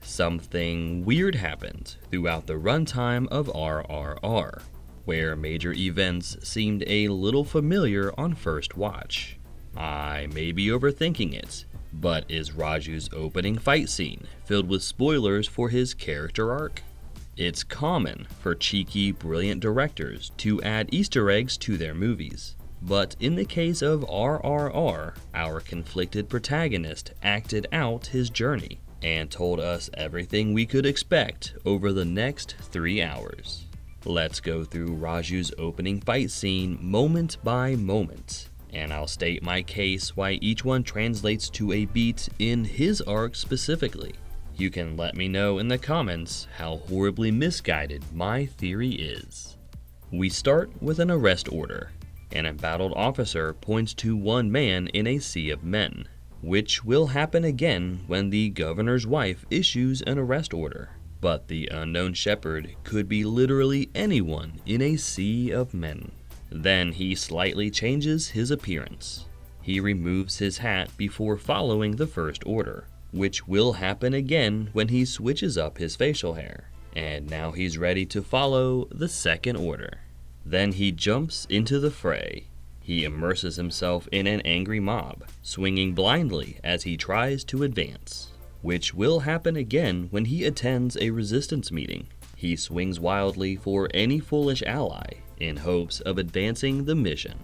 Something weird happened throughout the runtime of RRR, where major events seemed a little familiar on first watch. I may be overthinking it, but is Raju's opening fight scene filled with spoilers for his character arc? It's common for cheeky, brilliant directors to add Easter eggs to their movies. But in the case of RRR, our conflicted protagonist acted out his journey and told us everything we could expect over the next 3 hours. Let's go through Raju's opening fight scene moment by moment, and I'll state my case why each one translates to a beat in his arc specifically. You can let me know in the comments how horribly misguided my theory is. We start with an arrest order. An embattled officer points to one man in a sea of men, which will happen again when the governor's wife issues an arrest order. But the unknown shepherd could be literally anyone in a sea of men. Then he slightly changes his appearance. He removes his hat before following the first order, which will happen again when he switches up his facial hair. And now he's ready to follow the second order. Then he jumps into the fray. He immerses himself in an angry mob, swinging blindly as he tries to advance, which will happen again when he attends a resistance meeting. He swings wildly for any foolish ally in hopes of advancing the mission.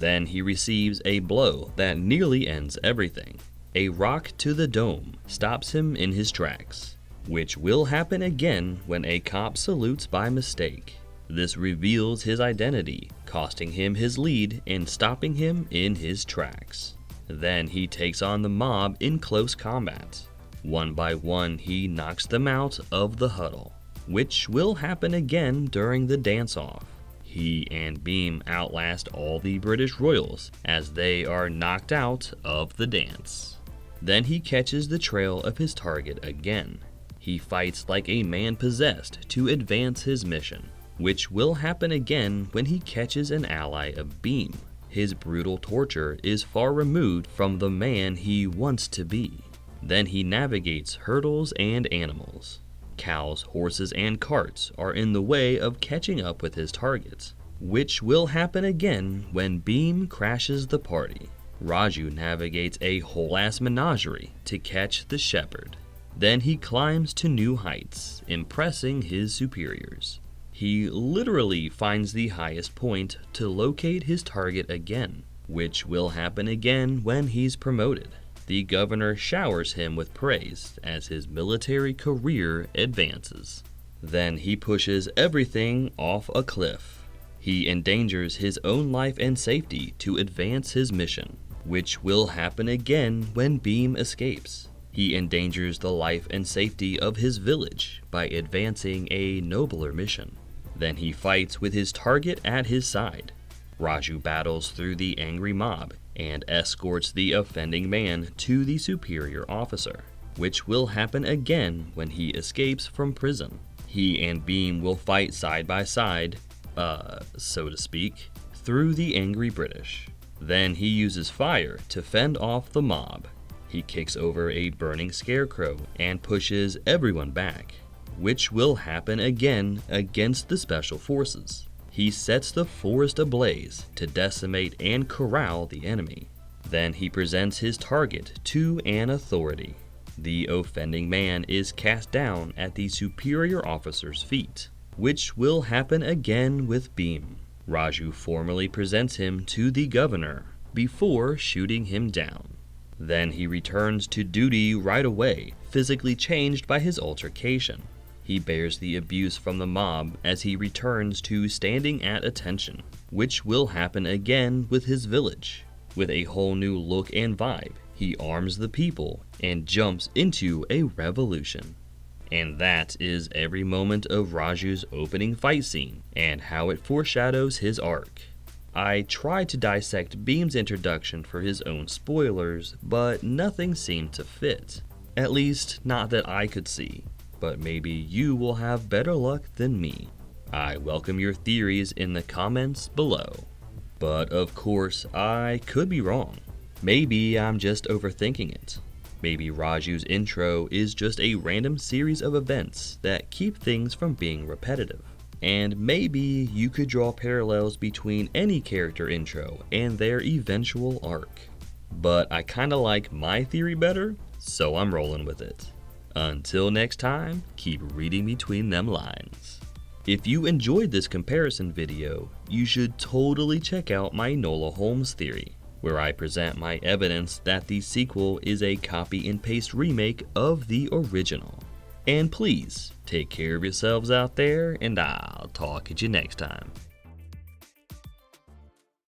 Then he receives a blow that nearly ends everything. A rock to the dome stops him in his tracks, which will happen again when a cop salutes by mistake. This reveals his identity, costing him his lead and stopping him in his tracks. Then he takes on the mob in close combat. One by one, he knocks them out of the huddle, which will happen again during the dance-off. He and Bheem outlast all the British royals as they are knocked out of the dance. Then he catches the trail of his target again. He fights like a man possessed to advance his mission, which will happen again when he catches an ally of Bheem. His brutal torture is far removed from the man he wants to be. Then he navigates hurdles and animals. Cows, horses, and carts are in the way of catching up with his targets, which will happen again when Bheem crashes the party. Raju navigates a whole-ass menagerie to catch the shepherd. Then he climbs to new heights, impressing his superiors. He literally finds the highest point to locate his target again, which will happen again when he's promoted. The governor showers him with praise as his military career advances. Then he pushes everything off a cliff. He endangers his own life and safety to advance his mission, which will happen again when Bheem escapes. He endangers the life and safety of his village by advancing a nobler mission. Then he fights with his target at his side. Raju battles through the angry mob and escorts the offending man to the superior officer, which will happen again when he escapes from prison. He and Bheem will fight side by side, so to speak, through the angry British. Then he uses fire to fend off the mob. He kicks over a burning scarecrow and pushes everyone back, which will happen again against the special forces. He sets the forest ablaze to decimate and corral the enemy. Then he presents his target to an authority. The offending man is cast down at the superior officer's feet, which will happen again with Bheem. Raju formally presents him to the governor before shooting him down. Then he returns to Doody right away, physically changed by his altercation. He bears the abuse from the mob as he returns to standing at attention, which will happen again with his village. With a whole new look and vibe, he arms the people and jumps into a revolution. And that is every moment of Raju's opening fight scene and how it foreshadows his arc. I tried to dissect Bheem's introduction for his own spoilers, but nothing seemed to fit. At least, not that I could see. But maybe you will have better luck than me. I welcome your theories in the comments below. But of course, I could be wrong. Maybe I'm just overthinking it. Maybe Raju's intro is just a random series of events that keep things from being repetitive. And maybe you could draw parallels between any character intro and their eventual arc. But I kinda like my theory better, so I'm rolling with it. Until next time, keep reading between them lines. If you enjoyed this comparison video, you should totally check out my Enola Holmes theory, where I present my evidence that the sequel is a copy and paste remake of the original. And please, take care of yourselves out there, and I'll talk at you next time.